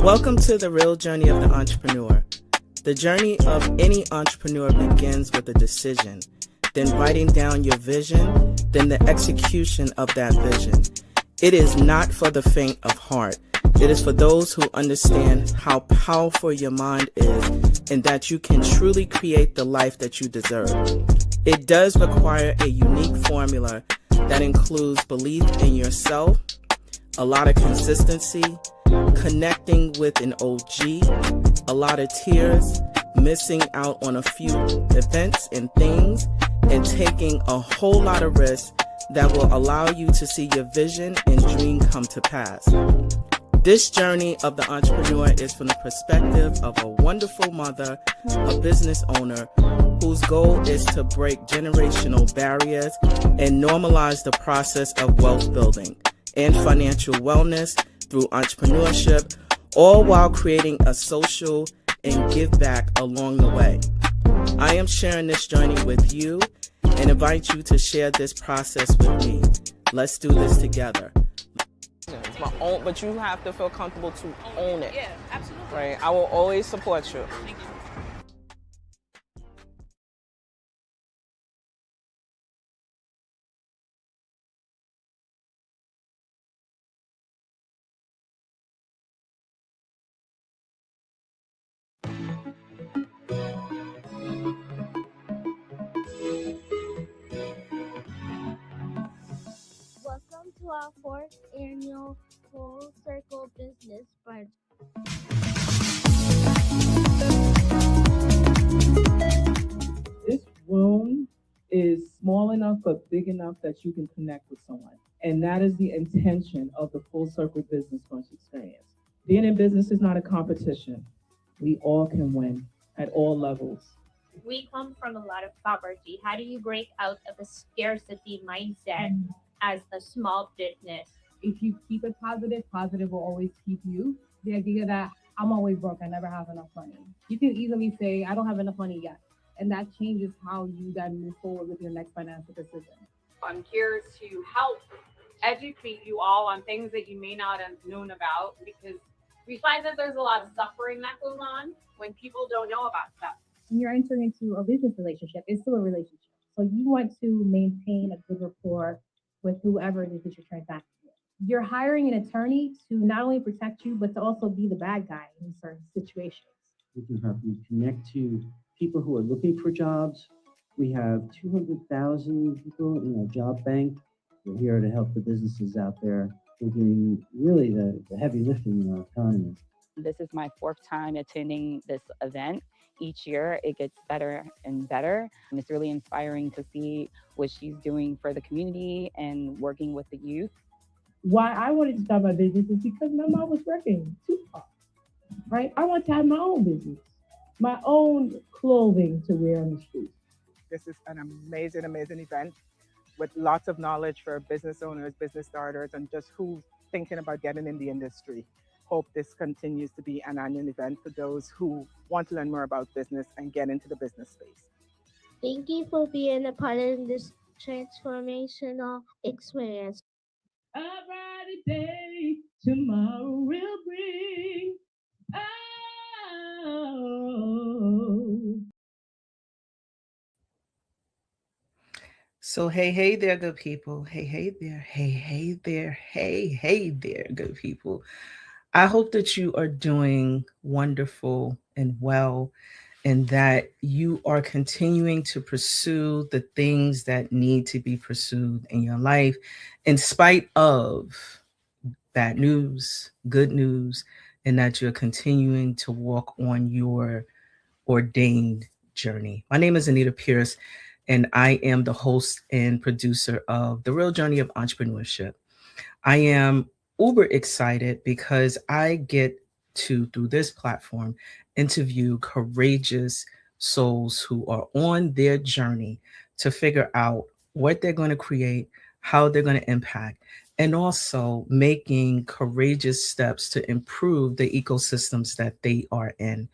Welcome to the Real Journey of the Entrepreneur. The journey of any entrepreneur begins with a decision, then writing down your vision, then the execution of that vision. It is not for the faint of heart. It is for those who understand how powerful your mind is and that you can truly create the life that you deserve. It does require a unique formula that includes belief in yourself, a lot of consistency, connecting with an OG, a lot of tears, missing out on a few events and things, and taking a whole lot of risks that will allow you to see your vision and dream come to pass. This journey of the entrepreneur is from the perspective of a wonderful mother, a business owner, whose goal is to break generational barriers and normalize the process of wealth building and financial wellness through entrepreneurship, all while creating a social and give back along the way. I am sharing this journey with you and invite you to share this process with me. Let's do this together. It's my own, but you have to feel comfortable to own it. Yeah, absolutely. Right? I will always support you. Thank you. Welcome to our fourth annual Full Circle Business Brunch. This room is small enough but big enough that you can connect with someone. And that is the intention of the Full Circle Business Brunch experience. Being in business is not a competition. We all can win at all levels. We come from a lot of poverty. How do you break out of a scarcity mindset as a small business? If you keep it positive, positive will always keep you. The idea that I'm always broke, I never have enough money. You can easily say, I don't have enough money yet. And that changes how you then move forward with your next financial decision. I'm here to help educate you all on things that you may not have known about, because we find that there's a lot of suffering that goes on when people don't know about stuff. When you're entering into a business relationship, it's still a relationship. So you want to maintain a good rapport with whoever it is that you're transacting with. You're hiring an attorney to not only protect you, but to also be the bad guy in certain situations. We can help you connect to people who are looking for jobs. We have 200,000 people in our job bank. We're here to help the businesses out there who are doing really the heavy lifting in our economy. This is my fourth time attending this event. Each year it gets better and better. And it's really inspiring to see what she's doing for the community and working with the youth. Why I wanted to start my business is because my mom was working too hard, right? I want to have my own business, my own clothing to wear on the street. This is an amazing, amazing event with lots of knowledge for business owners, business starters, and just who's thinking about getting in the industry. Hope this continues to be an annual event for those who want to learn more about business and get into the business space. Thank you for being a part of this transformational experience. A brighter day tomorrow will bring. Oh. So hey there, good people. Hey there, hey there, good people. I hope that you are doing wonderful and well, and that you are continuing to pursue the things that need to be pursued in your life, in spite of bad news, good news, and that you're continuing to walk on your ordained journey. My name is Anita Pierce, and I am the host and producer of The Real Journey of Entrepreneurship. I am uber excited because I get to, through this platform, interview courageous souls who are on their journey to figure out what they're going to create, how they're going to impact, and also making courageous steps to improve the ecosystems that they are in.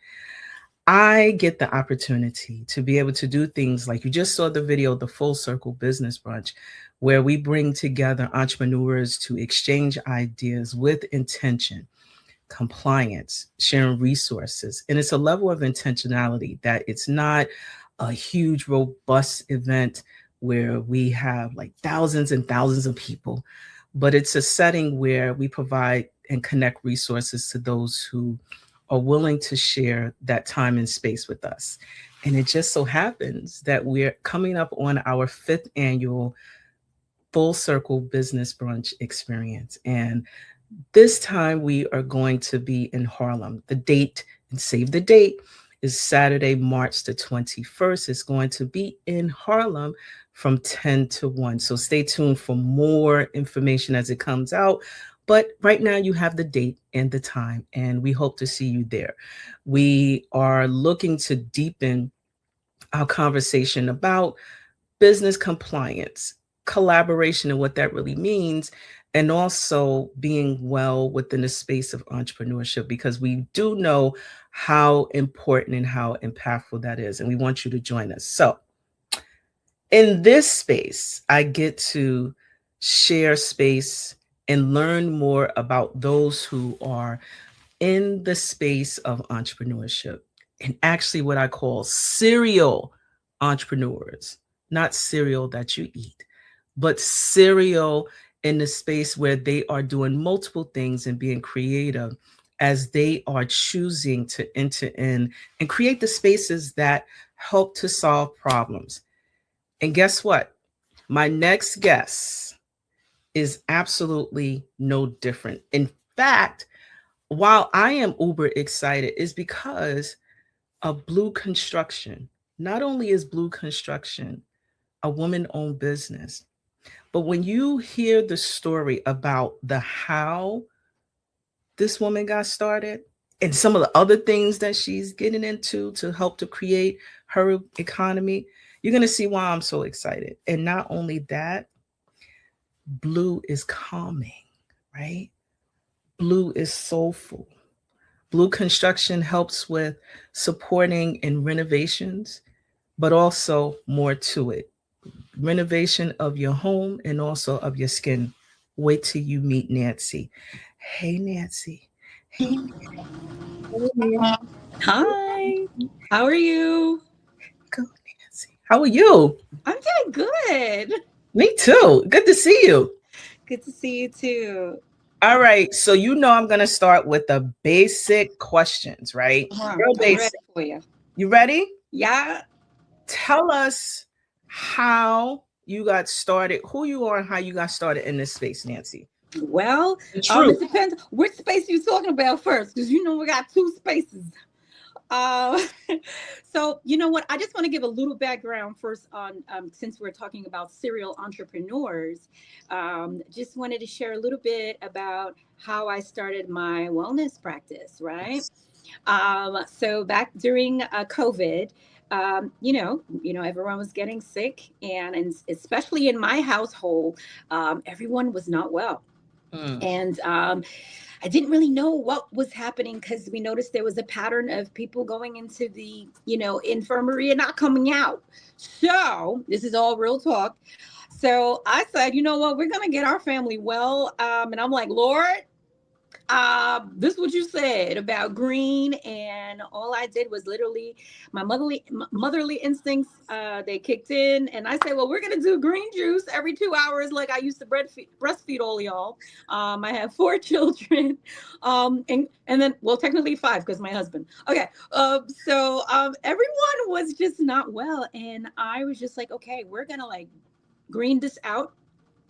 I get the opportunity to be able to do things like you just saw the video, the Full Circle Business Brunch, where we bring together entrepreneurs to exchange ideas with intention, compliance, sharing resources. And it's a level of intentionality that it's not a huge, robust event where we have like thousands and thousands of people, but it's a setting where we provide and connect resources to those who are willing to share that time and space with us. And it just so happens that we're coming up on our 5th annual Full Circle Business Brunch experience. And this time we are going to be in Harlem. The date, and save the date, is Saturday, March the 21st. It's going to be in Harlem from 10 to 1. So stay tuned for more information as it comes out. But right now you have the date and the time, and we hope to see you there. We are looking to deepen our conversation about business compliance, collaboration, and what that really means, and also being well within the space of entrepreneurship, because we do know how important and how impactful that is. And we want you to join us. So in this space, I get to share space and learn more about those who are in the space of entrepreneurship, and actually what I call serial entrepreneurs, not cereal that you eat, but serial in the space where they are doing multiple things and being creative as they are choosing to enter in and create the spaces that help to solve problems. And guess what? My next guest is absolutely no different. In fact, while I am uber excited, is because of Blue Construction. Not only is Blue Construction a woman-owned business, but when you hear the story about the how this woman got started and some of the other things that she's getting into to help to create her economy, you're going to see why I'm so excited. And not only that, Blue is calming, right? Blue is soulful. Blue Construction helps with supporting and renovations, but also more to it. Renovation of your home and also of your skin. Wait till you meet Nancy. Hey, Nancy. Hey. Hi, how are you? Go, Nancy. How are you? I'm doing good. Me too. Good to see you. Good to see you too. All right. So, I'm going to start with the basic questions, right? Real I'm ready basic. for you. You ready? Yeah. Tell us how you got started, who you are, and how you got started in this space, Nancy. Well, True. it depends which space you're talking about first, because we got 2 spaces. So you know what? I just want to give a little background first on, since we're talking about serial entrepreneurs. Just wanted to share a little bit about how I started my wellness practice, right? So back during COVID, everyone was getting sick, and especially in my household, everyone was not well. And I didn't really know what was happening, because we noticed there was a pattern of people going into the, infirmary and not coming out. So this is all real talk. So I said, you know what, we're going to get our family well. And I'm like, Lord, this is what you said about green, and all I did was literally my motherly instincts, they kicked in, and I said, well, we're gonna do green juice every 2 hours like I used to breastfeed all y'all. I have 4 children, and then, well, technically 5 because my husband. Okay, so everyone was just not well, and I was just like, okay, we're gonna like green this out.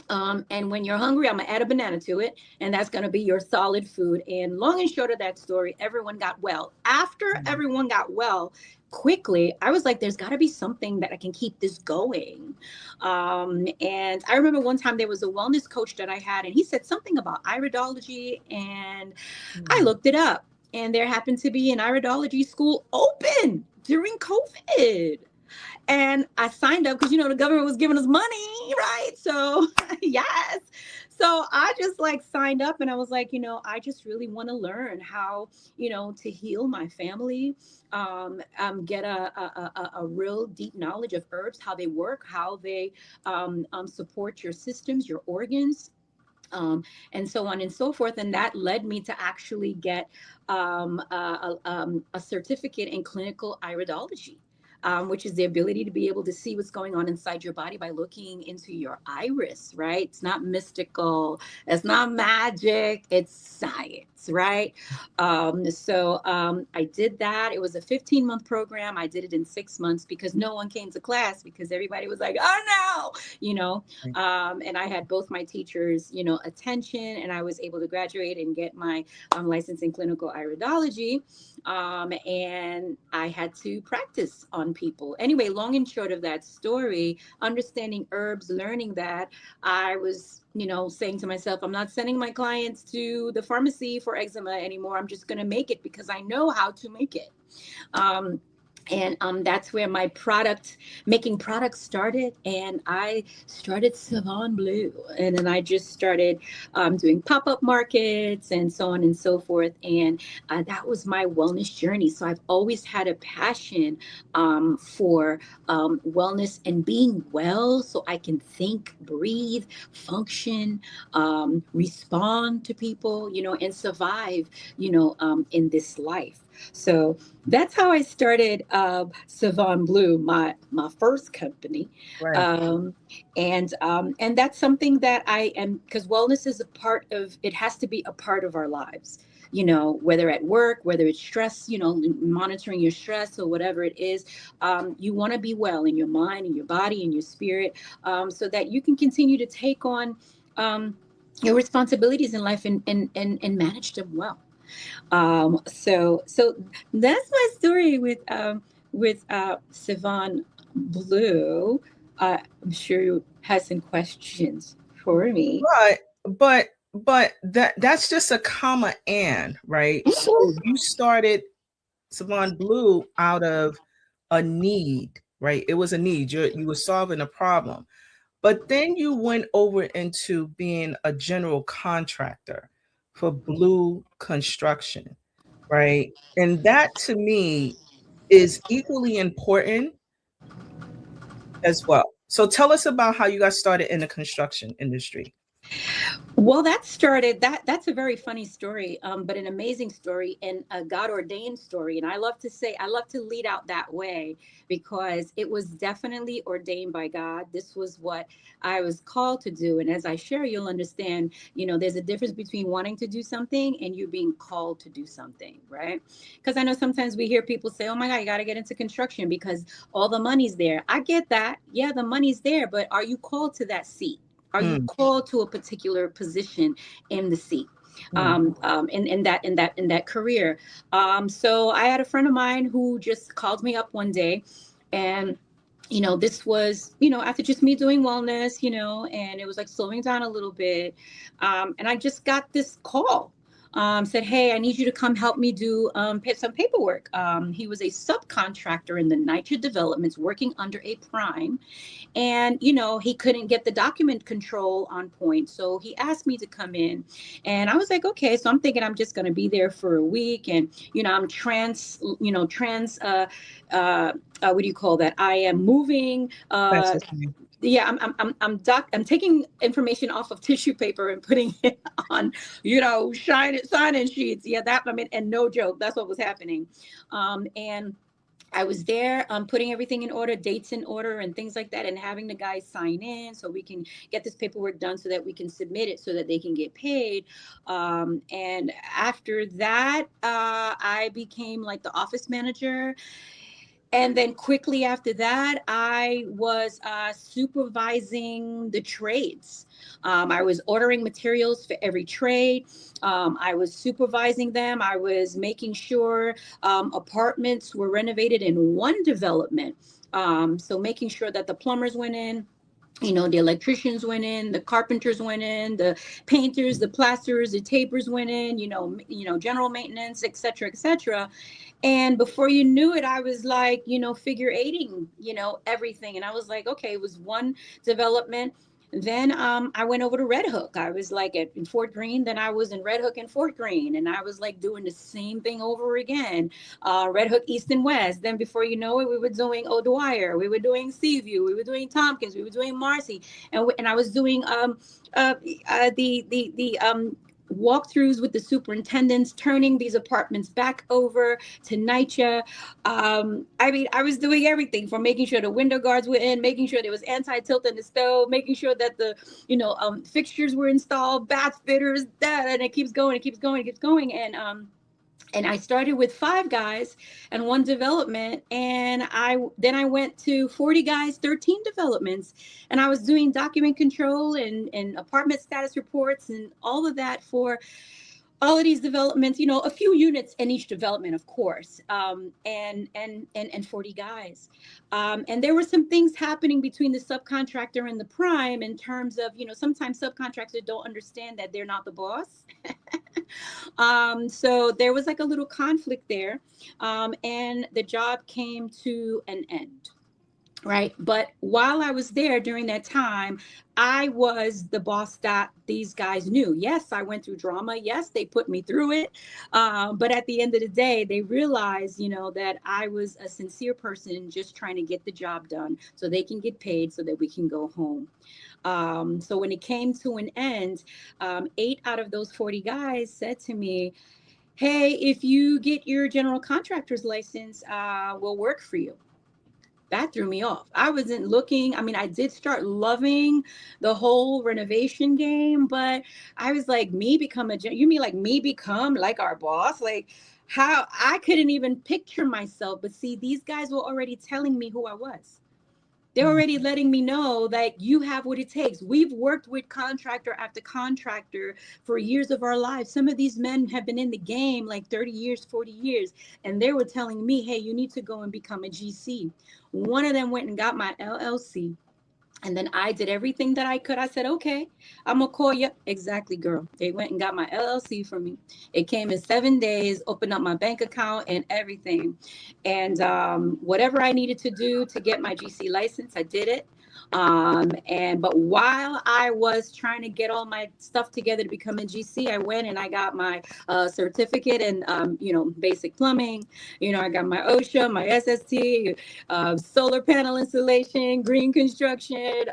And when you're hungry, I'm gonna add a banana to it, and that's gonna be your solid food. And long and short of that story, everyone got well. After everyone got well quickly, I was like, there's got to be something that I can keep this going. And I remember one time there was a wellness coach that I had, and he said something about iridology, and I looked it up, and there happened to be an iridology school open during COVID. And I signed up because, the government was giving us money, right? So, yes. So I just like signed up, and I was like, I just really want to learn how, to heal my family, get a real deep knowledge of herbs, how they work, how they support your systems, your organs. and so on and so forth. And that led me to actually get a certificate in clinical iridology. Which is the ability to be able to see what's going on inside your body by looking into your iris, right? It's not mystical, it's not magic, it's science, right? I did that. It was a 15-month program. I did it in 6 months because no one came to class because everybody was like, oh no, you know. And I had both my teachers, you know, attention, and I was able to graduate and get my license in clinical iridology. And I had to practice on people. Anyway, long and short of that story, understanding herbs, learning that, I was, you know, saying to myself, I'm not sending my clients to the pharmacy for eczema anymore. I'm just going to make it because I know how to make it. And that's where my making products started. And I started Savon Blue. And then I just started doing pop-up markets and so on and so forth. And that was my wellness journey. So I've always had a passion for wellness and being well so I can think, breathe, function, respond to people, you know, and survive, you know, in this life. So that's how I started Savon Blue, my first company. Right. And that's something that I am, because wellness is it has to be a part of our lives, you know, whether at work, whether it's stress, you know, monitoring your stress or whatever it is. You want to be well in your mind, in your body, in your spirit, so that you can continue to take on your responsibilities in life and manage them well. So that's my story with Savon Blue. I'm sure you have some questions for me. But that's just a comma and, right? So you started Savon Blue out of a need, right? It was a need. You were solving a problem. But then you went over into being a general contractor for blue construction, right? And that to me is equally important as well. So tell us about how you got started in the construction industry. Well, that's a very funny story, but an amazing story and a God ordained story. And I love to lead out that way because it was definitely ordained by God. This was what I was called to do. And as I share, you'll understand, you know, there's a difference between wanting to do something and you being called to do something, right? Because I know sometimes we hear people say, oh my God, you got to get into construction because all the money's there. I get that. Yeah, the money's there, but are you called to that seat? Are you called to a particular position in the seat? In that career. So I had a friend of mine who just called me up one day, and you know, this was, you know, after just me doing wellness, you know, and it was like slowing down a little bit, and I just got this call. Said, hey, I need you to come help me do some paperwork. He was a subcontractor in the Nitro Developments working under a prime. And, you know, he couldn't get the document control on point. So he asked me to come in. And I was like, okay. So I'm thinking I'm just going to be there for a week. And, you know, I'm what do you call that? I am moving. Yeah, I'm taking information off of tissue paper and putting it on, you know, sign-in sheets. Yeah, and no joke, that's what was happening. And I was there putting everything in order, dates in order and things like that, and having the guys sign in so we can get this paperwork done so that we can submit it so that they can get paid. And after that, I became like the office manager. And then quickly after that, I was supervising the trades. I was ordering materials for every trade. I was supervising them. I was making sure apartments were renovated in one development. So making sure that the plumbers went in, you know, the electricians went in, the carpenters went in, the painters, the plasterers, the tapers went in, you know, general maintenance, et cetera, et cetera. And before you knew it, I was like, you know, figure eighting, you know, everything. And I was like, okay, it was one development. Then I went over to Red Hook. I was like in Fort Greene. Then I was in Red Hook and Fort Greene, and I was like doing the same thing over again. Red Hook East and West. Then before you know it, we were doing O'Dwyer, we were doing Seaview, we were doing Tompkins, we were doing Marcy, and I was doing the walkthroughs with the superintendents, turning these apartments back over to NYCHA. I mean, I was doing everything from making sure the window guards were in, making sure there was anti-tilt in the stove, making sure that the, fixtures were installed, bath fitters, that, and it keeps going, it keeps going, it keeps going. And I started with 5 guys and 1 development. And I went to 40 guys, 13 developments. And I was doing document control and apartment status reports and all of that for all of these developments, a few units in each development, of course, and 40 guys. And there were some things happening between the subcontractor and the prime in terms of, sometimes subcontractors don't understand that they're not the boss. So there was like a little conflict there, and the job came to an end. Right. But while I was there during that time, I was the boss that these guys knew. Yes, I went through drama. Yes, they put me through it. But at the end of the day, they realized, that I was a sincere person just trying to get the job done so they can get paid so that we can go home. So when it came to an end, 8 out of those 40 guys said to me, hey, if you get your general contractor's license, we'll work for you. That threw me off. I wasn't looking. I mean, I did start loving the whole renovation game, but I was like, you mean like me become like our boss? Like how I couldn't even picture myself. But see, these guys were already telling me who I was. They're already letting me know that you have what it takes. We've worked with contractor after contractor for years of our lives. Some of these men have been in the game like 30 years, 40 years. And they were telling me, hey, you need to go and become a GC. One of them went and got my LLC. And then I did everything that I could. I said, okay, I'm going to call you. Exactly, girl. They went and got my LLC for me. It came in 7 days, opened up my bank account and everything. And whatever I needed to do to get my GC license, I did it. But while I was trying to get all my stuff together to become a GC, I went and I got my certificate in, basic plumbing. I got my OSHA, my SST, solar panel installation, green construction,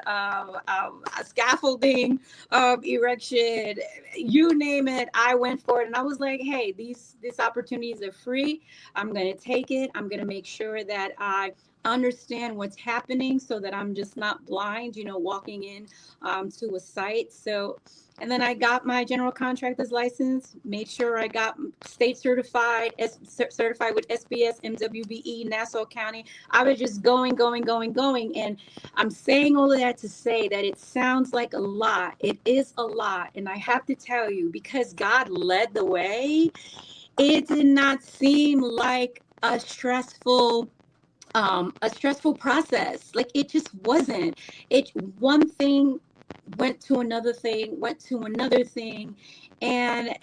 scaffolding, erection, you name it. I went for it. And I was like, hey, these opportunities are free. I'm going to take it. I'm going to make sure that I understand what's happening so that I'm just not blind, walking in to a site. So, and then I got my general contractor's license, made sure I got state certified with SBS, MWBE, Nassau County. I was just going. And I'm saying all of that to say that it sounds like a lot. It is a lot. And I have to tell you, because God led the way, it did not seem like a stressful process. Like it just wasn't. One thing went to another thing, and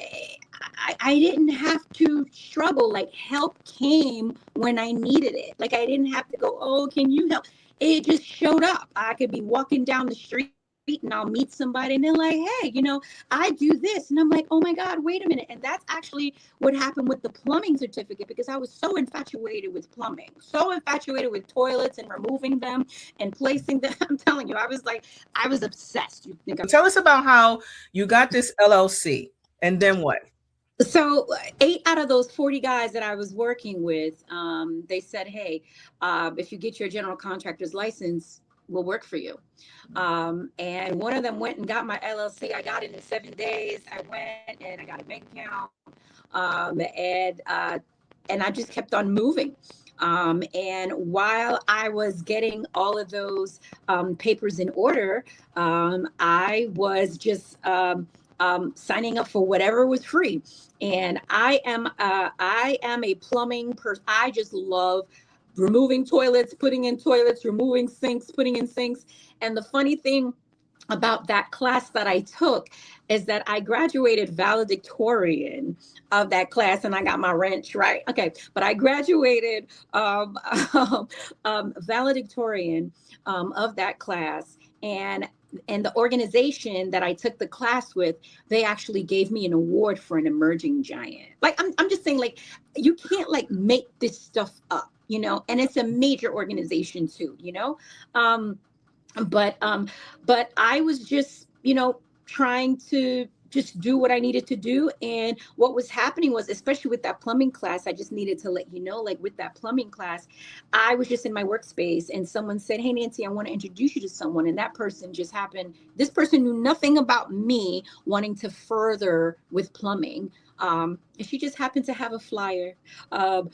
I didn't have to struggle. Like help came when I needed it. Like I didn't have to go, oh, can you help? It just showed up. I could be walking down the street and I'll meet somebody and they're like, hey, I do this. And I'm like, oh my God, wait a minute. And that's actually what happened with the plumbing certificate, because I was so infatuated with plumbing, so infatuated with toilets and removing them and placing them. I'm telling you, I was obsessed. Tell us about how you got this LLC and then what? So 8 out of those 40 guys that I was working with, they said, hey, if you get your general contractor's license, we'll work for you. And one of them went and got my LLC. I got it in 7 days. I went and I got a bank account. And I just kept on moving. And while I was getting all of those papers in order, I was just signing up for whatever was free. And I am a plumbing person. I just love removing toilets, putting in toilets, removing sinks, putting in sinks. And the funny thing about that class that I took is that I graduated valedictorian of that class, and I got my wrench, right? Okay, but I graduated valedictorian of that class. And the organization that I took the class with, they actually gave me an award for an emerging giant. Like, I'm just saying, like, you can't like make this stuff up, you know, and it's a major organization too, you know? But I was just, you know, trying to just do what I needed to do. And what was happening was, especially with that plumbing class, I just needed to let you know, like with that plumbing class, I was just in my workspace and someone said, "Hey, Nancy, I want to introduce you to someone." And that person just happened, this person knew nothing about me wanting to further with plumbing. And she just happened to have a flyer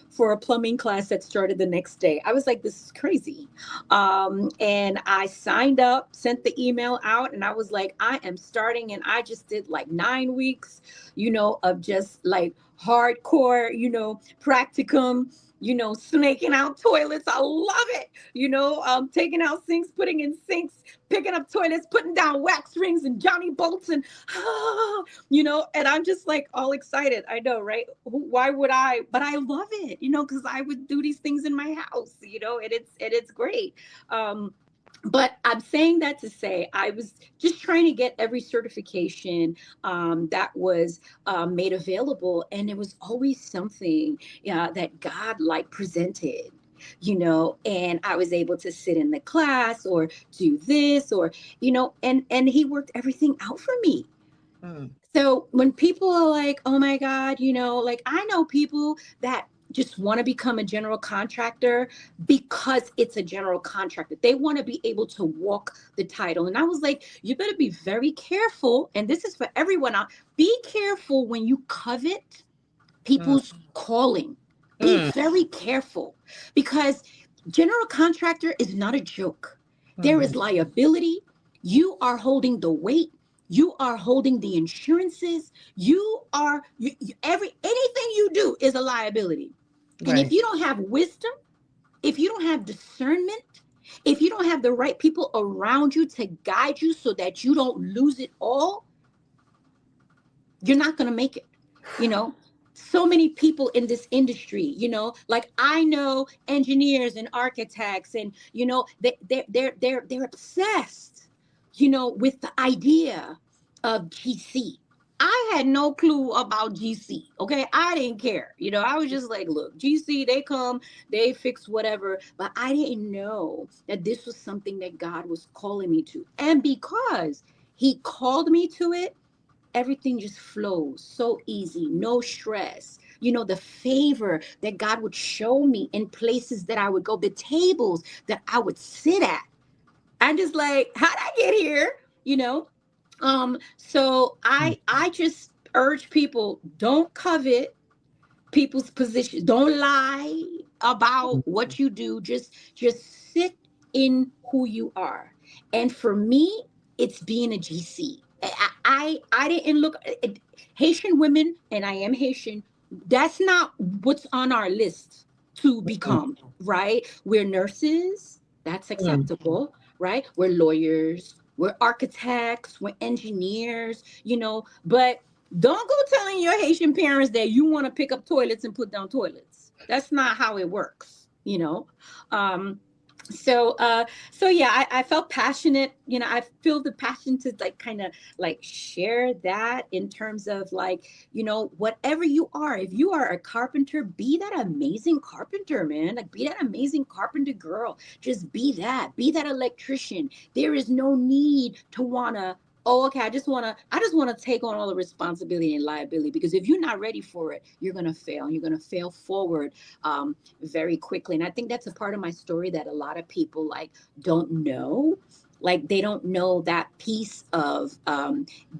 for a plumbing class that started the next day. I was like, this is crazy. And I signed up, sent the email out, and I was like, I am starting. And I just did like 9 weeks, you know, of just like hardcore, you know, practicum, you know, snaking out toilets. I love it. You know, taking out sinks, putting in sinks, picking up toilets, putting down wax rings and Johnny bolts and, you know, and I'm just like all excited. I know, right? Why would I? But I love it, you know, because I would do these things in my house, you know, and it's great. But I'm saying that to say I was just trying to get every certification that was made available. And it was always something that God like presented, you know, and I was able to sit in the class or do this or, you know, and he worked everything out for me. So when people are like, oh my God, you know, like I know people that just want to become a general contractor because it's a general contractor. They want to be able to walk the title. And I was like, you better be very careful. And this is for everyone out. Be careful when you covet people's calling. Be very careful because general contractor is not a joke. There is liability. You are holding the weight. You are holding the insurances. Anything you do is a liability. And if you don't have wisdom, if you don't have discernment, if you don't have the right people around you to guide you so that you don't lose it all, you're not going to make it, you know. So many people in this industry, you know, like I know engineers and architects and, you know, they're obsessed, you know, with the idea of GC. I had no clue about GC. Okay. I didn't care. You know, I was just like, look, GC, they come, they fix whatever. But I didn't know that this was something that God was calling me to. And because he called me to it, everything just flows so easy, no stress. You know, the favor that God would show me in places that I would go, the tables that I would sit at. I'm just like, how'd I get here? You know? So I just urge people, don't covet people's positions. Don't lie about what you do. Just sit in who you are. And for me, it's being a GC. I didn't look Haitian women, and I am Haitian. That's not what's on our list to become, right? We're nurses. That's acceptable, right? We're lawyers. We're architects. We're engineers, you know, but don't go telling your Haitian parents that you want to pick up toilets and put down toilets. That's not how it works, you know? So yeah, I felt passionate, you know, I feel the passion to like kind of like share that in terms of like, you know, whatever you are, if you are a carpenter, be that amazing carpenter, man, like be that amazing carpenter girl, just be that electrician. There is no need to wanna, oh, okay, I just want to take on all the responsibility and liability, because if you're not ready for it, you're going to fail, and you're going to fail forward very quickly. And I think that's a part of my story that a lot of people like don't know. Like they don't know that piece of,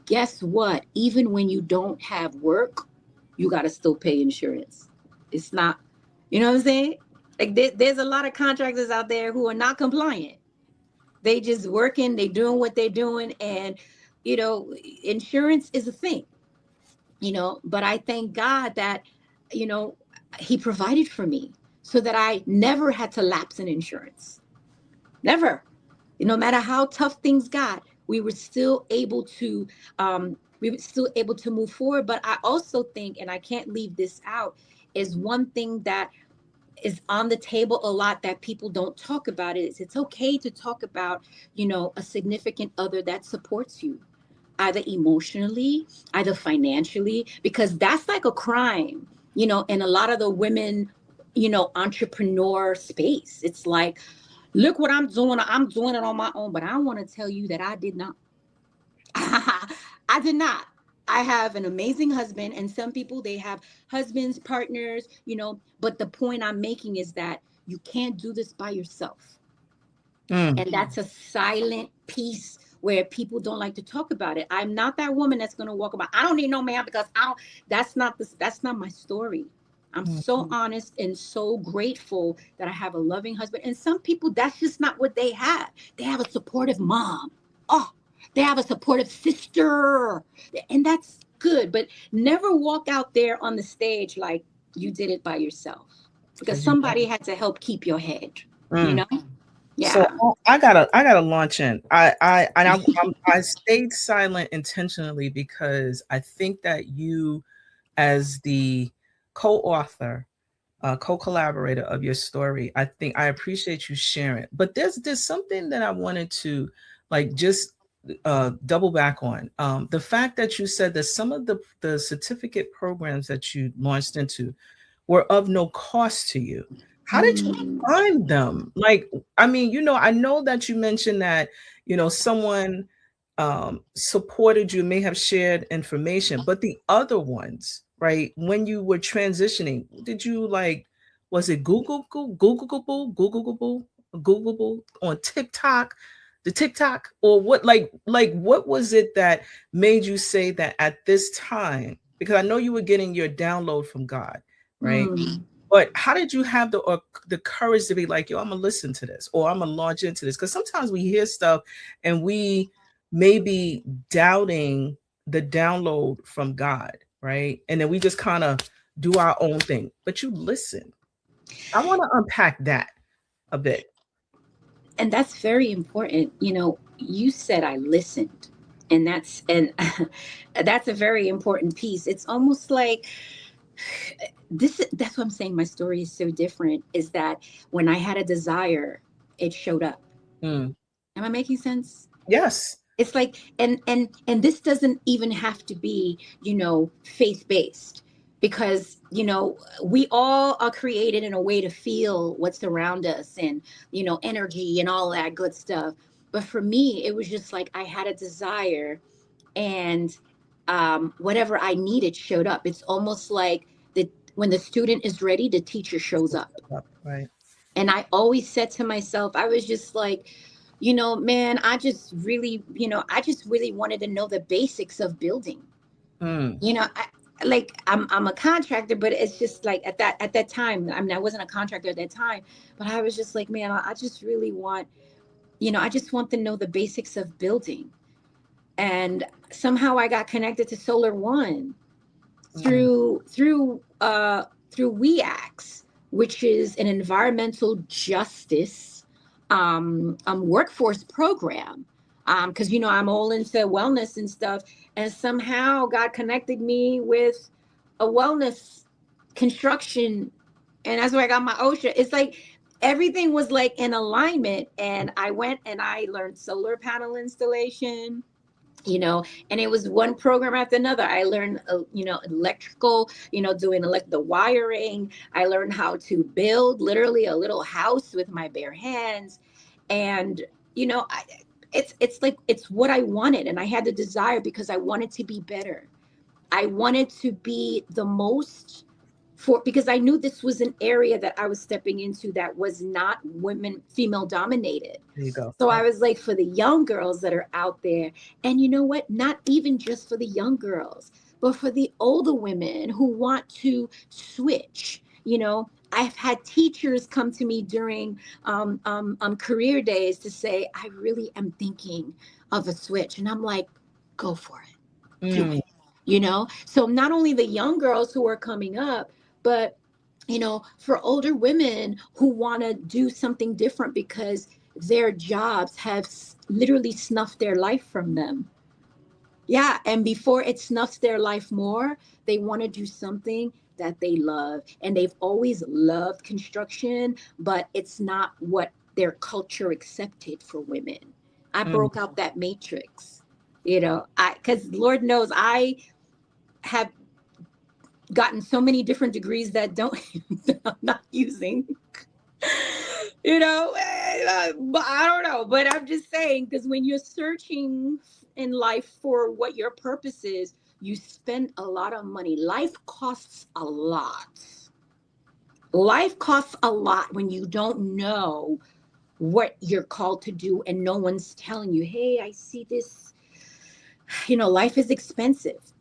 guess what? Even when you don't have work, you got to still pay insurance. It's not, you know what I'm saying? Like there's a lot of contractors out there who are not compliant. They just working, they doing what they're doing. And, you know, insurance is a thing, you know, but I thank God that, you know, he provided for me so that I never had to lapse in insurance. Never. No matter how tough things got, we were still able to, move forward. But I also think, and I can't leave this out, is one thing that is on the table a lot that people don't talk about is it's okay to talk about, a significant other that supports you, either emotionally, either financially, because that's like a crime, in a lot of the women, entrepreneur space. It's like, look what I'm doing. I'm doing it on my own, but I want to tell you that I did not. I did not. I have an amazing husband, and some people, they have husbands, partners, but the point I'm making is that you can't do this by yourself. And that's a silent piece where people don't like to talk about it. I'm not that woman that's going to walk about, I don't need no man because that's not my story. I'm so honest and so grateful that I have a loving husband. And some people, that's just not what they have. They have a supportive mom. Oh, they have a supportive sister. And that's good. But never walk out there on the stage like you did it by yourself, because somebody had to help keep your head, Yeah. So I gotta launch in. I stayed silent intentionally because I think that you, as the co-author, co-collaborator of your story, I think I appreciate you sharing. But there's something that I wanted to just double back on. The fact that you said that some of the certificate programs that you launched into were of no cost to you. How did you find them? I know that you mentioned that, someone supported you, may have shared information, but the other ones, right? When you were transitioning, did you was it Google on TikTok, the TikTok, or what, what was it that made you say that at this time? Because I know you were getting your download from God, right? But how did you have the courage to be like, yo, I'm gonna listen to this, or I'm gonna launch into this? Because sometimes we hear stuff and we may be doubting the download from God, right? And then we just kind of do our own thing. But you listen. I want to unpack that a bit. And that's very important. You said I listened, and that's a very important piece. It's almost like that's what I'm saying. My story is so different, is that when I had a desire, it showed up. Am I making sense? Yes. It's like, and this doesn't even have to be, faith-based, because, we all are created in a way to feel what's around us and, energy and all that good stuff. But for me, it was just like I had a desire, and whatever I needed showed up. It's almost like when the student is ready, the teacher shows up. Right. And I always said to myself, I was just like, man, I just really wanted to know the basics of building. I'm a contractor, but it's just like at that time, I wasn't a contractor at that time, but I was just like, man, I just really want, I just want to know the basics of building. And somehow I got connected to Solar One through WEACS, which is an environmental justice workforce program. Because I'm all into wellness and stuff, and somehow God connected me with a wellness construction, and that's where I got my OSHA. It's like everything was like in alignment, and I went and I learned solar panel installation. And it was one program after another. I learned, electrical, doing the wiring. I learned how to build literally a little house with my bare hands. And, it's like, it's what I wanted. And I had the desire because I wanted to be better. I wanted to be the most because I knew this was an area that I was stepping into that was not female dominated. There you go. So I was like, for the young girls that are out there, and you know what, not even just for the young girls, but for the older women who want to switch. I've had teachers come to me during career days to say, I really am thinking of a switch. And I'm like, go for it. Do it. So not only the young girls who are coming up, but, for older women who want to do something different because their jobs have literally snuffed their life from them. Yeah. And before it snuffs their life more, they want to do something that they love, and they've always loved construction, but it's not what their culture accepted for women. I broke out that matrix, because Lord knows I have gotten so many different degrees that that I'm not using. But I don't know. But I'm just saying, because when you're searching in life for what your purpose is, you spend a lot of money. Life costs a lot. Life costs a lot when you don't know what you're called to do and no one's telling you, hey, I see this. Life is expensive,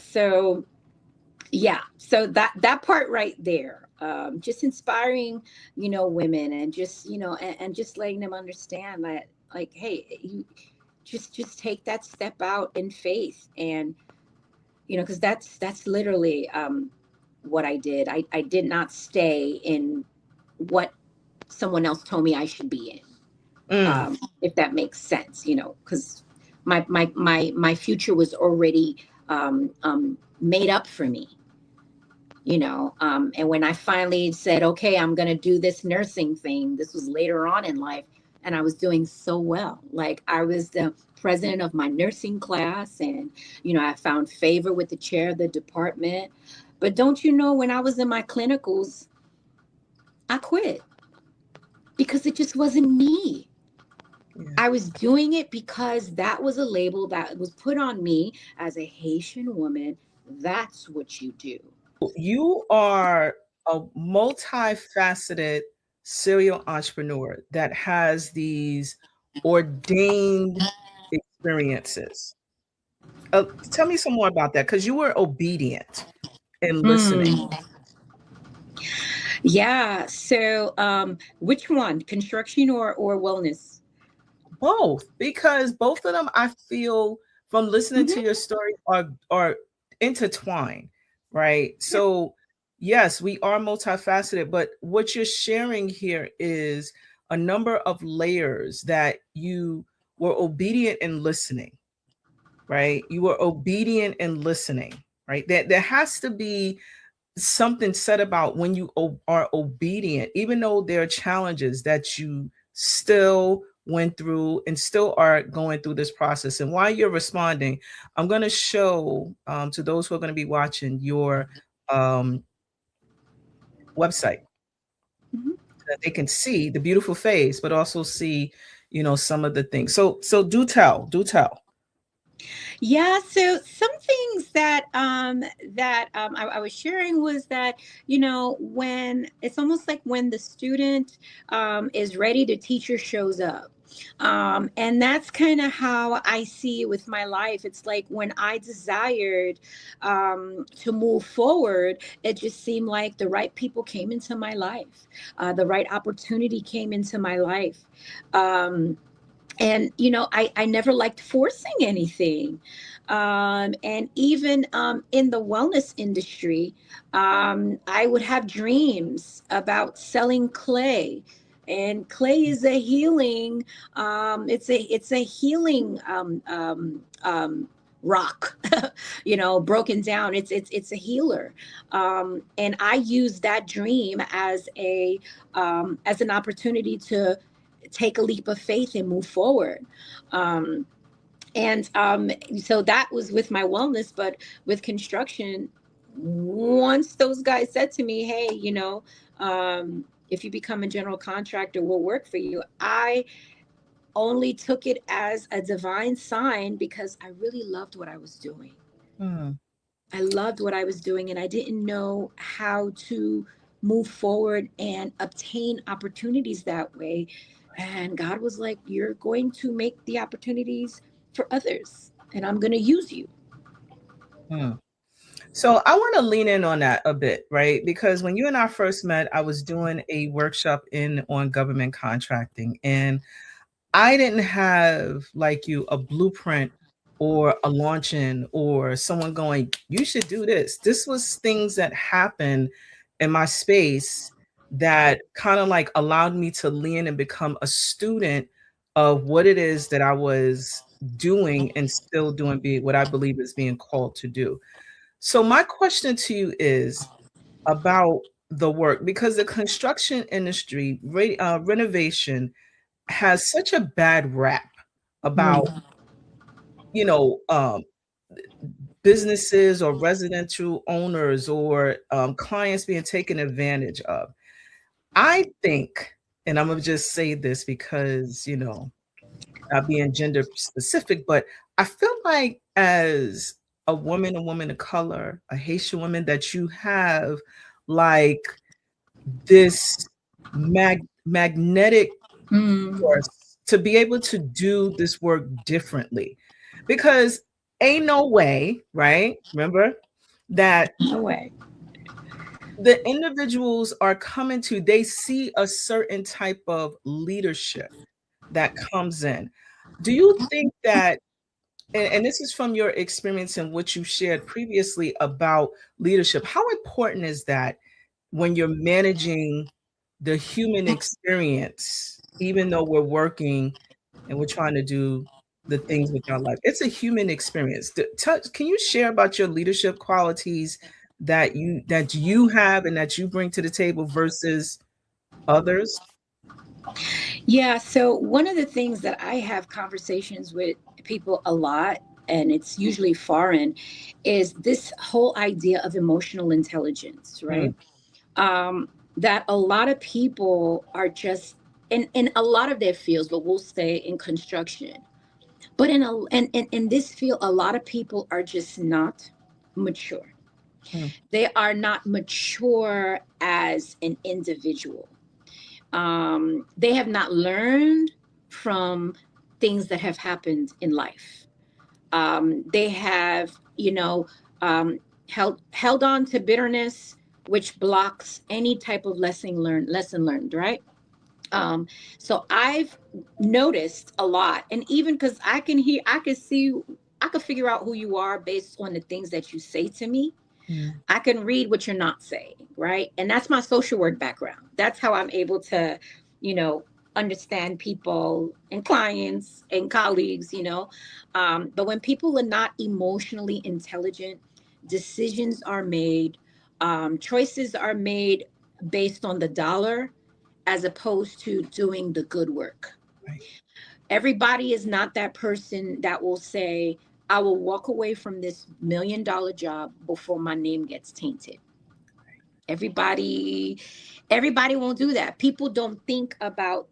so yeah, so that part right there, just inspiring, women, and just, and just letting them understand that, like, hey, you just take that step out in faith, and because that's literally what I did. I did not stay in what someone else told me I should be in, if that makes sense, because my future was already made up for me, and when I finally said, okay, I'm going to do this nursing thing, this was later on in life, and I was doing so well. Like, I was the president of my nursing class, and I found favor with the chair of the department. But don't you know, when I was in my clinicals, I quit because it just wasn't me. Yeah. I was doing it because that was a label that was put on me as a Haitian woman. That's what you do. You are a multifaceted serial entrepreneur that has these ordained experiences. Tell me some more about that, because you were obedient and listening. Yeah. So which one, construction or wellness? Both, because both of them, I feel, from listening to your story, are intertwined, right? So yes, we are multifaceted, but what you're sharing here is a number of layers that you were obedient in listening, right? You were obedient in listening, right? That there has to be something said about when you are obedient, even though there are challenges that you still went through and still are going through this process. And while you're responding, I'm going to show to those who are going to be watching your website, so that they can see the beautiful face, but also see, some of the things. So do tell. Yeah, so some things that I was sharing was that, when it's almost like when the student is ready, the teacher shows up. And that's kind of how I see it with my life. It's like when I desired to move forward, it just seemed like the right people came into my life. The right opportunity came into my life. And I never liked forcing anything, and even in the wellness industry, I would have dreams about selling clay, and clay is a healing, it's a healing rock, broken down, it's a healer, and I use that dream as an opportunity to take a leap of faith and move forward. So that was with my wellness, but with construction, once those guys said to me, hey, if you become a general contractor, we'll work for you, I only took it as a divine sign, because I really loved what I was doing. I loved what I was doing, and I didn't know how to move forward and obtain opportunities that way. And God was like, you're going to make the opportunities for others, and I'm going to use you. So I want to lean in on that a bit, right? Because when you and I first met, I was doing a workshop on government contracting, and I didn't have, like you, a blueprint or a launch-in or someone going, you should do this. This was things that happened in my space that kind of like allowed me to lean and become a student of what it is that I was doing and still doing, what I believe is being called to do. So my question to you is about the work, because the construction industry, renovation, has such a bad rap about, you know, businesses or residential owners or clients being taken advantage of. I think, and I'm gonna just say this because, not being gender specific, but I feel like as a woman of color, a Haitian woman, that you have like this magnetic force to be able to do this work differently. Because ain't no way, right? Remember that No way. the individuals are coming to, they see a certain type of leadership that comes in. Do you think that, and this is from your experience and what you shared previously about leadership, how important is that when you're managing the human experience, even though we're working and we're trying to do the things with our life? It's a human experience. Can you share about your leadership qualities that you have and that you bring to the table versus others? Yeah, so one of the things that I have conversations with people a lot, and it's usually foreign, is this whole idea of emotional intelligence, right? That a lot of people are just in a lot of their fields, but we'll stay in construction. But in this field, a lot of people are just not mature. They are not mature as an individual. They have not learned from things that have happened in life. They have, held on to bitterness, which blocks any type of lesson learned, right? So I've noticed a lot, and even because I can see, I can figure out who you are based on the things that you say to me. I can read what you're not saying, right? And that's my social work background. That's how I'm able to, understand people and clients and colleagues, But when people are not emotionally intelligent, decisions are made, choices are made based on the dollar as opposed to doing the good work. Right. Everybody is not that person that will say, I will walk away from this $1 million job before my name gets tainted. Everybody won't do that. People don't think about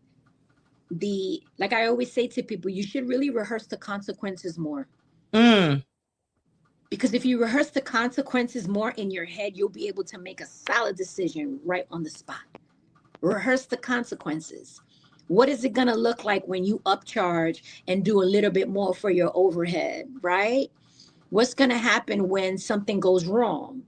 like I always say to people, you should really rehearse the consequences more. Because if you rehearse the consequences more in your head, you'll be able to make a solid decision right on the spot. Rehearse the consequences. What is it going to look like when you upcharge and do a little bit more for your overhead, right? What's going to happen when something goes wrong,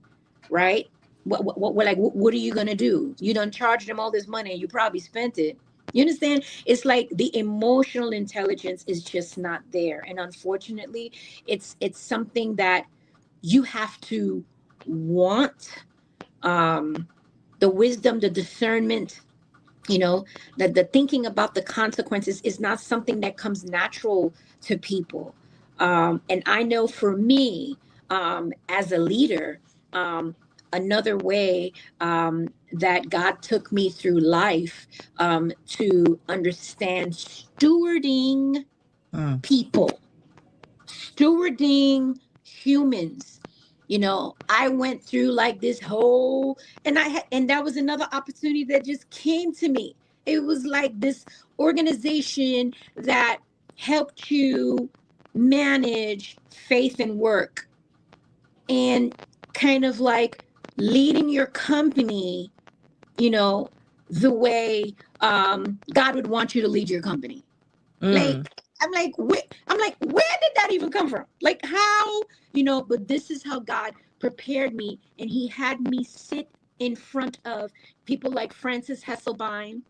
right? What are you going to do? You done charged them all this money and you probably spent it. You understand? It's like the emotional intelligence is just not there. And unfortunately, it's something that you have to want, the wisdom, the discernment, that the thinking about the consequences is not something that comes natural to people. And I know for me, as a leader, another way that God took me through life to understand stewarding people, stewarding humans. I went through like this whole, and that was another opportunity that just came to me. It was like this organization that helped you manage faith and work, and kind of like leading your company, the way God would want you to lead your company. Where did that even come from? Like how, but this is how God prepared me. And he had me sit in front of people like Francis Hesselbein,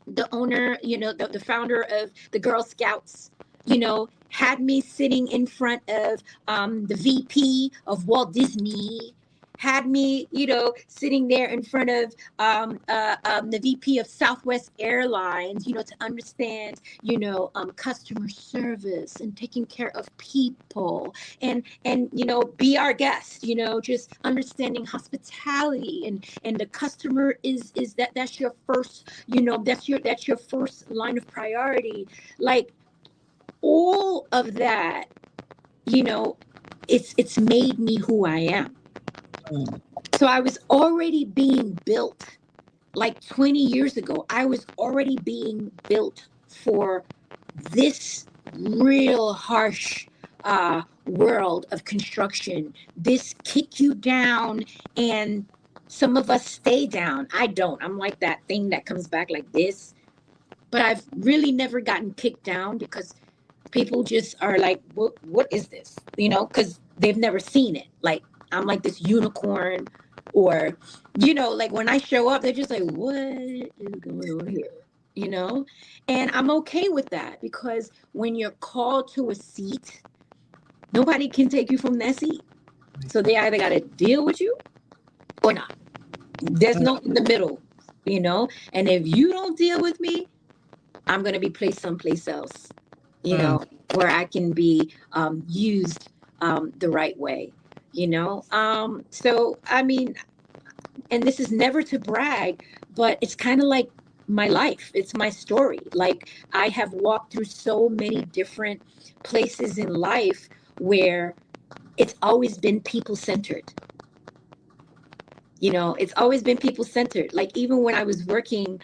the owner, the founder of the Girl Scouts, had me sitting in front of the VP of Walt Disney, had me, sitting there in front of the VP of Southwest Airlines, to understand, customer service and taking care of people and be our guest, just understanding hospitality and the customer is that's your first, that's your first line of priority. Like all of that, it's made me who I am. So I was already being built like 20 years ago. I was already being built for this real harsh world of construction. This kick you down, and some of us stay down. I don't. I'm like that thing that comes back like this. But I've really never gotten kicked down because people just are like, what is this? Because they've never seen it. Like, I'm like this unicorn, or, like when I show up, they're just like, what is going on here? And I'm okay with that, because when you're called to a seat, nobody can take you from that seat. So they either got to deal with you or not. There's no in the middle, and if you don't deal with me, I'm going to be placed someplace else, where I can be used the right way, So, I mean, and this is never to brag, but it's kind of like my life. It's my story. Like, I have walked through so many different places in life where it's always been people-centered. It's always been people-centered. Like, even when I was working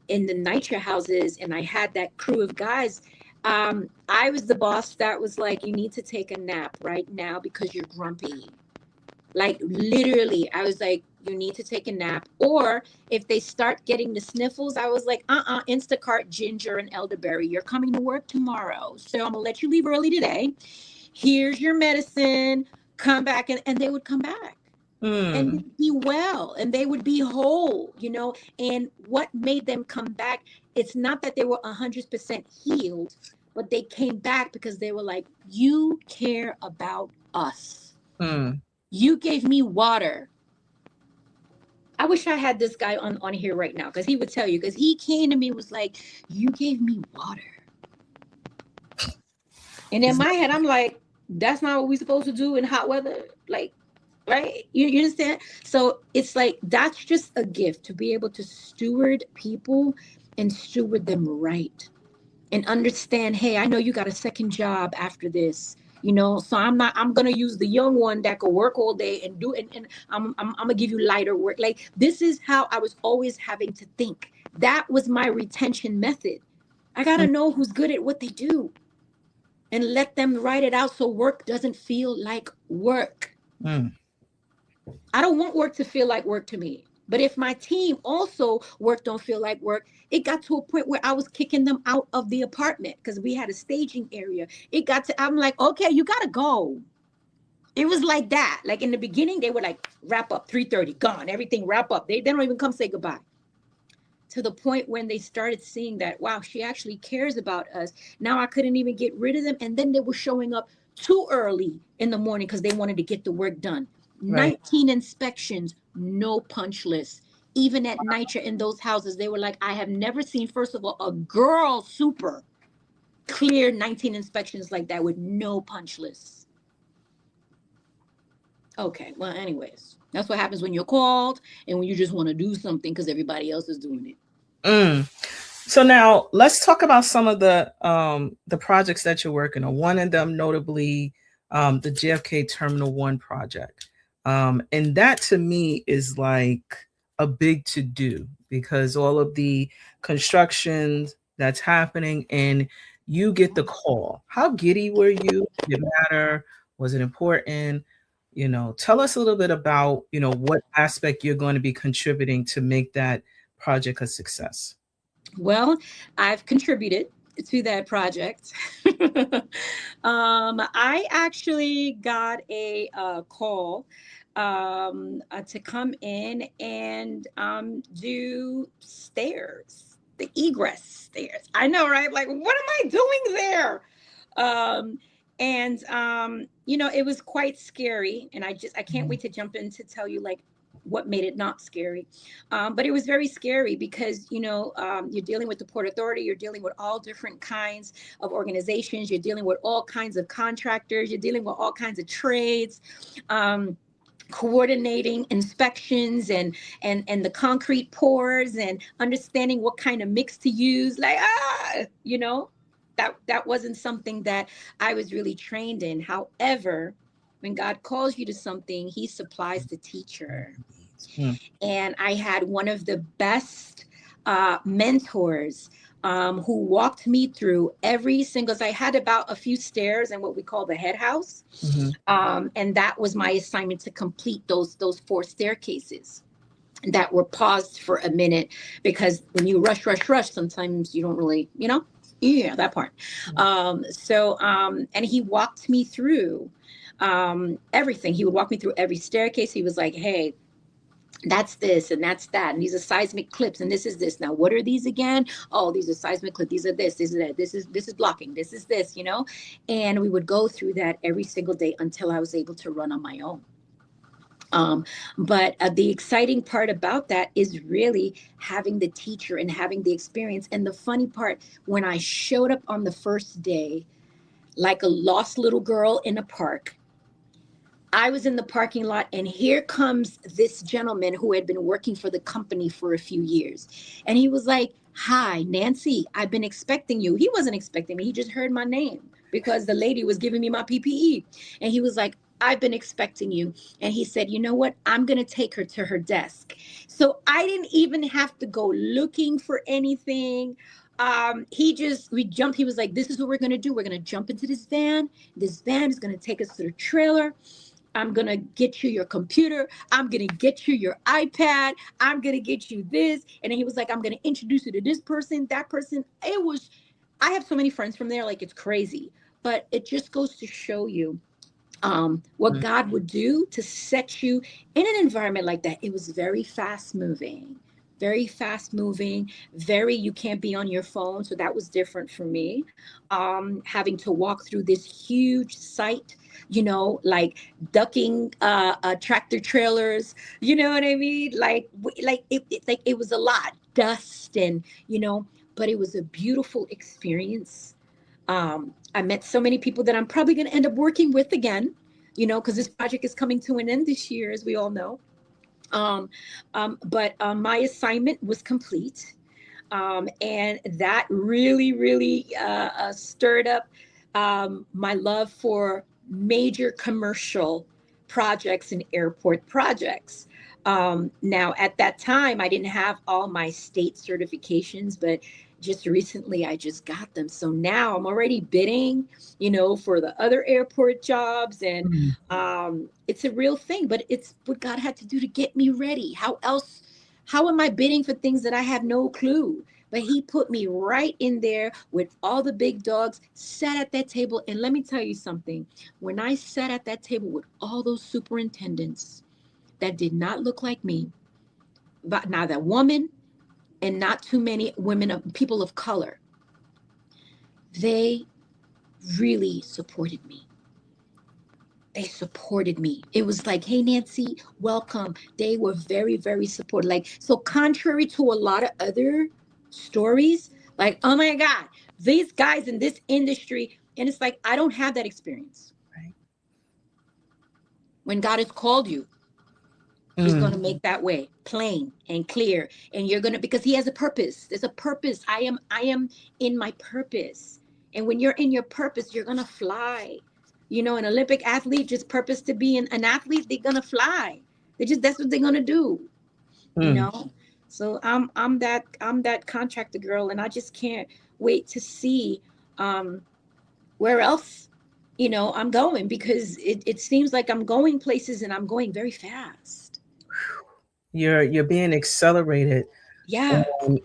in the NYCHA houses and I had that crew of guys, I was the boss that was like, you need to take a nap right now because you're grumpy. Like, literally, I was like, you need to take a nap. Or if they start getting the sniffles, I was like, Instacart ginger and elderberry. You're coming to work tomorrow, so I'm gonna let you leave early today. Here's your medicine. Come back. And they would come back. And they'd be well, and they would be whole, and what made them come back, it's not that they were 100% healed, but they came back because they were like, you care about us. You gave me water. I wish I had this guy on here right now, because he would tell you, because he came to me and was like, you gave me water. And in my head, I'm like, that's not what we're supposed to do in hot weather. Like, right? You understand? So it's like, that's just a gift, to be able to steward people and steward them right, and understand, hey, I know you got a second job after this, so I'm going to use the young one that could work all day and do it. And I'm going to give you lighter work. Like, this is how I was always having to think. That was my retention method. I got to know who's good at what they do and let them write it out, so work doesn't feel like work. I don't want work to feel like work to me. But if my team also work don't feel like work, it got to a point where I was kicking them out of the apartment, because we had a staging area. I'm like, okay, you got to go. It was like that. Like, in the beginning, they were like, wrap up, 3:30, gone, everything wrap up. They don't even come say goodbye. To the point when they started seeing that, wow, she actually cares about us. Now I couldn't even get rid of them. And then they were showing up too early in the morning because they wanted to get the work done. Right. 19 inspections, no punch list. Even at NYCHA in those houses, they were like, I have never seen, first of all, a girl super clear 19 inspections like that with no punch lists. Okay, well, anyways, that's what happens when you're called and when you just want to do something because everybody else is doing it. So now let's talk about some of the projects that you're working on. One of them, notably, the JFK Terminal 1 project. And that to me is like a big to do, because all of the construction that's happening and you get the call. How giddy were you? Did it matter? Was it important? Tell us a little bit about, what aspect you're going to be contributing to make that project a success. Well, I've contributed to that project. I actually got a call to come in and do stairs, the egress stairs. I know, right? Like, what am I doing there? And you know, it was quite scary, and I can't wait to jump in to tell you like what made it not scary. But it was very scary because, you know, you're dealing with the Port Authority, you're dealing with all different kinds of organizations, you're dealing with all kinds of contractors, you're dealing with all kinds of trades. Coordinating inspections and the concrete pours and understanding what kind of mix to use, like, you know, that wasn't something that I was really trained in. However, when God calls you to something, he supplies the teacher. And I had one of the best mentors who walked me through every single. So I had about a few stairs and what we call the head house, and that was my assignment, to complete those 4 staircases that were paused for a minute, because when you rush, sometimes you don't really, you know, yeah, that part. And he walked me through everything. He would walk me through every staircase. He was like, hey, that's this and that's that, and these are seismic clips, and this is this. Now, what are these again? Oh, these are seismic clips. These are this is that. This is blocking. This is this, you know. And we would go through that every single day until I was able to run on my own. But the exciting part about that is really having the teacher and having the experience. And the funny part, when I showed up on the first day, like a lost little girl in a park, I was in the parking lot, and here comes this gentleman who had been working for the company for a few years. And he was like, hi, Nancy, I've been expecting you. He wasn't expecting me. He just heard my name because the lady was giving me my PPE. And he was like, I've been expecting you. And he said, you know what? I'm going to take her to her desk. So I didn't even have to go looking for anything. We jumped. He was like, this is what we're going to do. We're going to jump into this van. This van is going to take us to the trailer. I'm going to get you your computer. I'm going to get you your iPad. I'm going to get you this. And then he was like, I'm going to introduce you to this person, that person. I have so many friends from there. Like, it's crazy. But it just goes to show you what God would do to set you in an environment like that. It was very fast moving, you can't be on your phone. So that was different for me. Having to walk through this huge site, you know, like ducking tractor trailers, you know what I mean? It was a lot, dust, and, you know, but it was a beautiful experience. I met so many people that I'm probably going to end up working with again, you know, because this project is coming to an end this year, as we all know. But my assignment was complete. And that really stirred up my love for major commercial projects and airport projects. Now, at that time, I didn't have all my state certifications, but just recently I just got them. So now I'm already bidding, you know, for the other airport jobs. And it's a real thing, but it's what God had to do to get me ready. How am I bidding for things that I have no clue? But he put me right in there with all the big dogs, sat at that table. And let me tell you something. When I sat at that table with all those superintendents that did not look like me, but now that woman, and not too many people of color, they really supported me. They supported me. It was like, hey, Nancy, welcome. They were very, very supportive. Like, so contrary to a lot of other stories, like, oh my God, these guys in this industry. And it's like, I don't have that experience. Right. When God has called you, he's going to make that way plain and clear. And you're going to, because he has a purpose. There's a purpose. I am in my purpose. And when you're in your purpose, you're going to fly. You know, an Olympic athlete just purpose to be an athlete, they're going to fly. That's what they're going to do. You know? So I'm that contractor girl, and I just can't wait to see where else, you know, I'm going, because it seems like I'm going places and I'm going very fast. You're being accelerated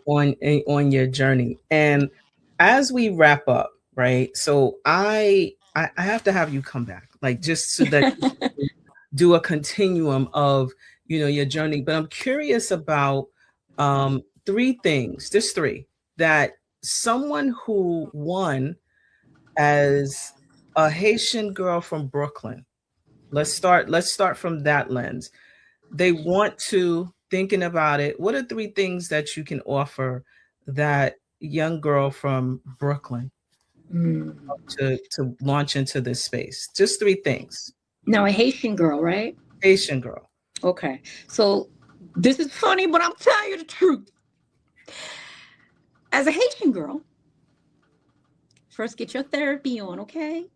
on your journey. And as we wrap up, right? So I have to have you come back, like, just so that you can do a continuum of, you know, your journey. But I'm curious about 3 things, just 3, that someone who, one, as a Haitian girl from Brooklyn. Let's start from that lens. They want to, thinking about it, what are 3 things that you can offer that young girl from Brooklyn to launch into this space? Just 3 things. Now, a Haitian girl, right? Haitian girl. Okay. So this is funny, but I'm telling you the truth. As a Haitian girl, first get your therapy on, okay?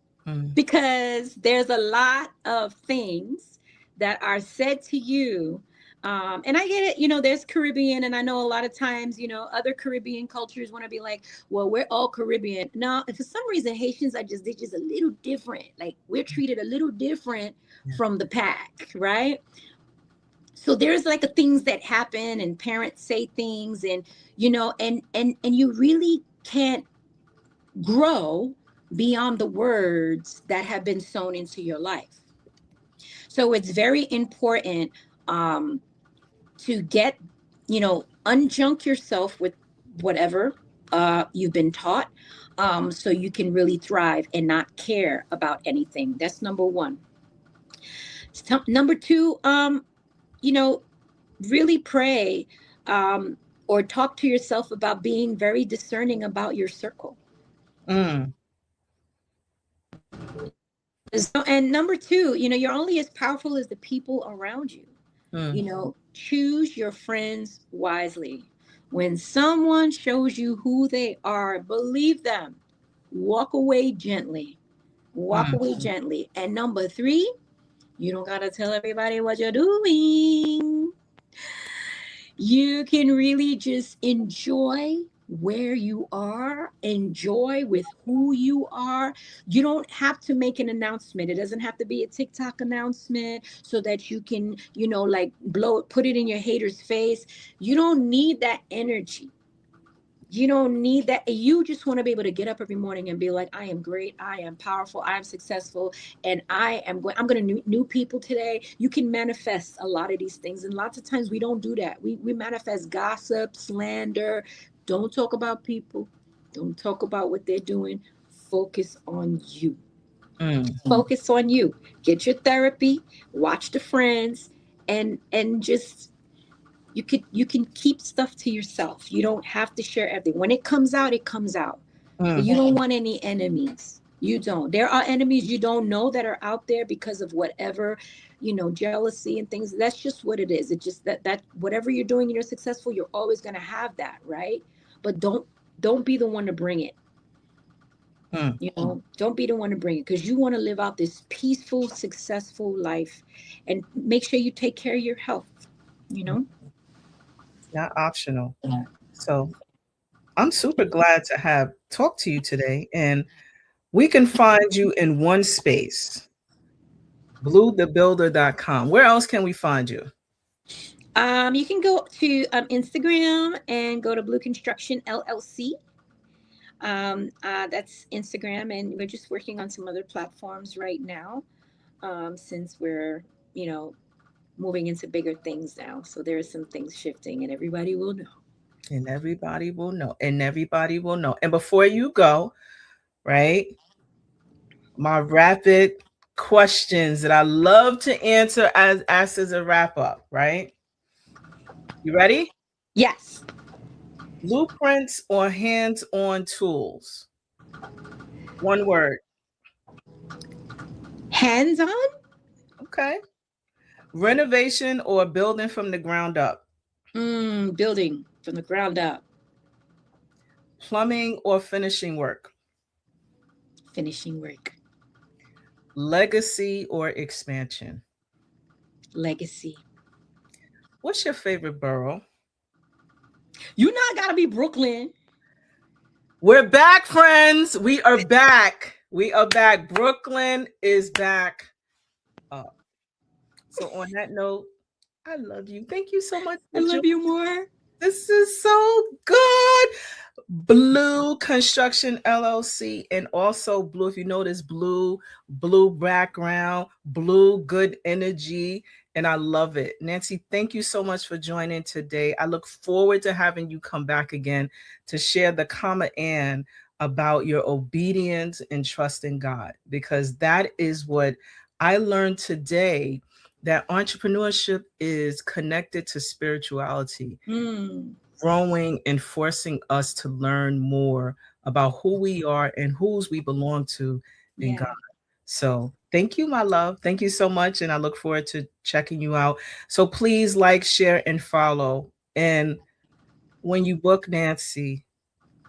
Because there's a lot of things that are said to you. And I get it, there's Caribbean, and I know a lot of times, other Caribbean cultures want to be like, well, we're all Caribbean. No, and for some reason, Haitians they're just a little different. Like, we're treated a little different from the pack, right? So there's like things that happen, and parents say things, and and you really can't grow beyond the words that have been sown into your life. So it's very important to get, unjunk yourself with whatever you've been taught, so you can really thrive and not care about anything. That's number 1. Number 2, really pray or talk to yourself about being very discerning about your circle. And number 2, you're only as powerful as the people around you. Choose your friends wisely. When someone shows you who they are, believe them. Walk away gently. Walk away gently. And number 3, you don't got to tell everybody what you're doing. You can really just enjoy where you are, enjoy with who you are. You don't have to make an announcement. It doesn't have to be a TikTok announcement so that you can, put it in your haters' face. You don't need that energy. You don't need that. You just want to be able to get up every morning and be like, I am great, I am powerful, I am successful, and I'm going to meet new people today. You can manifest a lot of these things, and lots of times we don't do that. We manifest gossip, slander. Don't talk about people. Don't talk about what they're doing. Focus on you. Focus on you. Get your therapy, watch the friends, and just you can keep stuff to yourself. You don't have to share everything. When it comes out, it comes out. But you don't want any enemies. You don't. There are enemies you don't know that are out there because of whatever, jealousy and things. That's just what it is. It's just that whatever you're doing and you're successful, you're always going to have that, right? But don't be the one to bring it. Don't be the one to bring it, because you want to live out this peaceful, successful life, and make sure you take care of your health. Not optional. So I'm super glad to have talked to you today, and we can find you in one space, bluethebuilder.com. Where else can we find you? You can go to Instagram and go to Blue Construction LLC. That's Instagram, and we're just working on some other platforms right now, since we're moving into bigger things now. So there are some things shifting, and everybody will know. And everybody will know. And everybody will know. And before you go, right, my rapid questions that I love to answer as a wrap up, right? You ready? Yes. Blueprints or hands-on tools? One word. Hands-on? Okay. Renovation or building from the ground up? Building from the ground up. Plumbing or finishing work? Finishing work. Legacy or expansion? Legacy. What's your favorite borough? You know I gotta be Brooklyn. We're back, friends. We are back. We are back. Brooklyn is back up. So on that note, I love you. Thank you so much. I love you more. This is so good. Blue Construction LLC, and also blue, if you notice, blue background, blue, good energy, and I love it. Nancy, thank you so much for joining today. I look forward to having you come back again to share the comma and about your obedience and trust in God, because that is what I learned today, that entrepreneurship is connected to spirituality, growing and forcing us to learn more about who we are and whose we belong to in God. So thank you, my love. Thank you so much. And I look forward to checking you out. So please like, share, and follow. And when you book Nancy,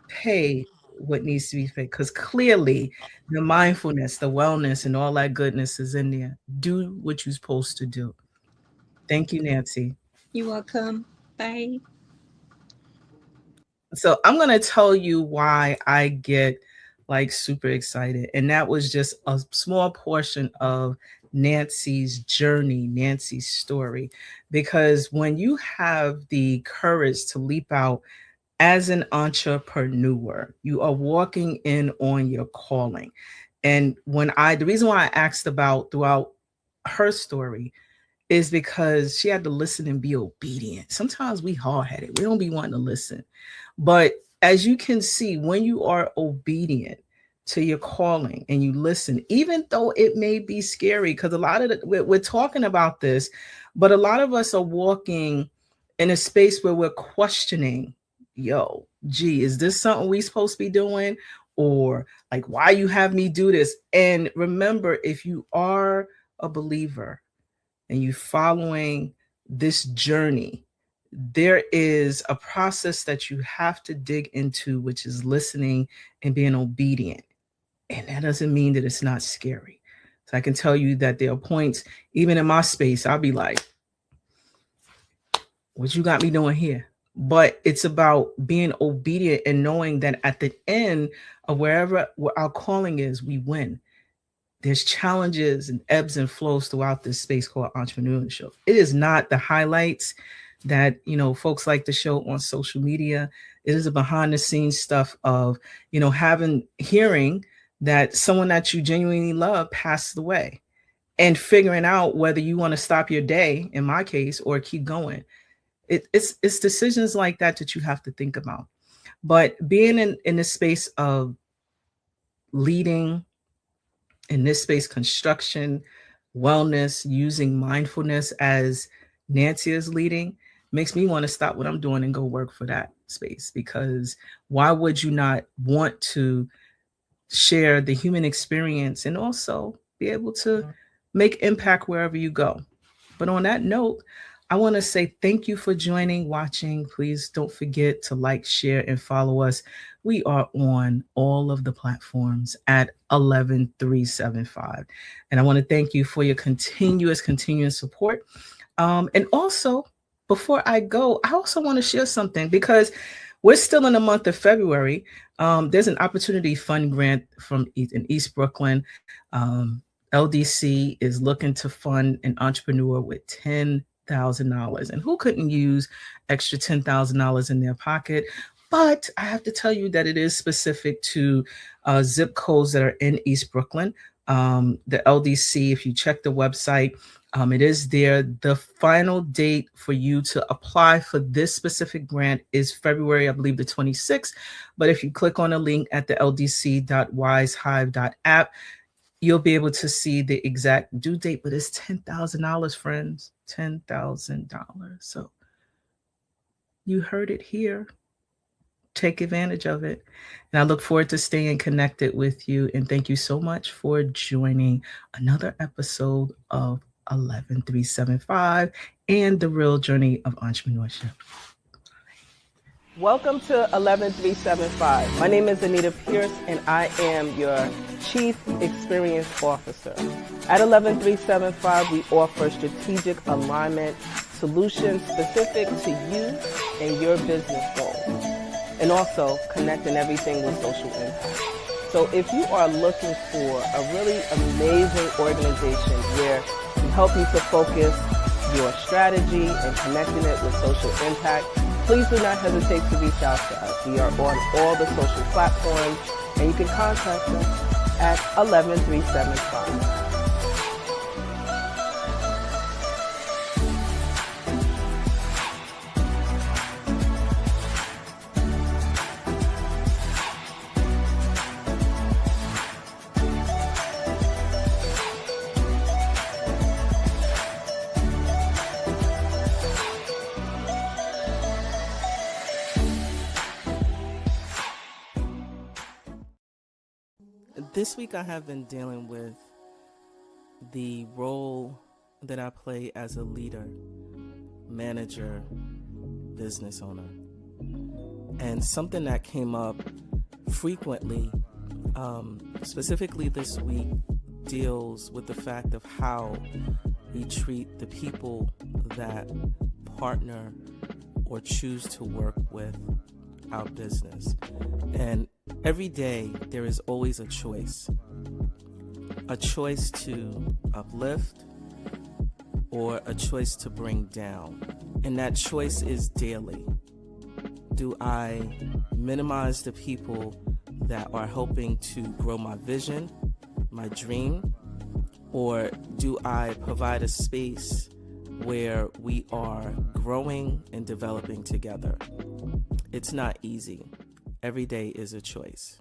pay what needs to be paid, because clearly the mindfulness, the wellness, and all that goodness is in there. Do what you're supposed to do. Thank you, Nancy. You're welcome. Bye. So I'm going to tell you why I get like super excited. And that was just a small portion of Nancy's journey, Nancy's story. Because when you have the courage to leap out as an entrepreneur, you are walking in on your calling. And the reason why I asked about throughout her story is because she had to listen and be obedient. Sometimes we hard-headed. We don't be wanting to listen. But as you can see, when you are obedient to your calling and you listen, even though it may be scary, because a lot of we're talking about this, but a lot of us are walking in a space where we're questioning, is this something we supposed to be doing? Or like, why you have me do this? And remember, if you are a believer and you following this journey, there is a process that you have to dig into, which is listening and being obedient. And that doesn't mean that it's not scary. So I can tell you that there are points, even in my space, I'll be like, what you got me doing here? But it's about being obedient and knowing that at the end of wherever our calling is, we win. There's challenges and ebbs and flows throughout this space called entrepreneurship. It is not the highlights that, folks like to show on social media. It is a behind the scenes stuff of, hearing that someone that you genuinely love passed away and figuring out whether you want to stop your day, in my case, or keep going. It's decisions like that you have to think about. But being in the space of leading, in this space, construction, wellness, using mindfulness as Nancy is leading, makes me want to stop what I'm doing and go work for that space. Because why would you not want to share the human experience and also be able to make impact wherever you go? But on that note, I want to say thank you for joining, watching. Please don't forget to like, share, and follow us. We are on all of the platforms at 11375. And I want to thank you for your continuous support. And also, before I go, I also want to share something, because we're still in the month of February. There's an opportunity fund grant in East Brooklyn. LDC is looking to fund an entrepreneur with $10,000. And who couldn't use extra $10,000 in their pocket? But I have to tell you that it is specific to zip codes that are in East Brooklyn. The LDC, if you check the website, it is there. The final date for you to apply for this specific grant is February, I believe, the 26th. But if you click on a link at the ldc.wisehive.app, you'll be able to see the exact due date. But it's $10,000, friends, $10,000. So you heard it here. Take advantage of it. And I look forward to staying connected with you. And thank you so much for joining another episode of 11375 and the Real Journey of Entrepreneurship. Welcome to 11375. My name is Anita Pierce, and I am your Chief Experience Officer. At 11375, we offer strategic alignment solutions specific to you and your business goals, and also connecting everything with social impact. So if you are looking for a really amazing organization where we help you to focus your strategy and connecting it with social impact, please do not hesitate to reach out to us. We are on all the social platforms, and you can contact us at 11375. This week I have been dealing with the role that I play as a leader, manager, business owner. And something that came up frequently, specifically this week, deals with the fact of how we treat the people that partner or choose to work with our business. And every day there is always a choice to uplift or a choice to bring down. And that choice is daily. Do I minimize the people that are helping to grow my vision, my dream, or do I provide a space where we are growing and developing together? It's not easy. Every day is a choice.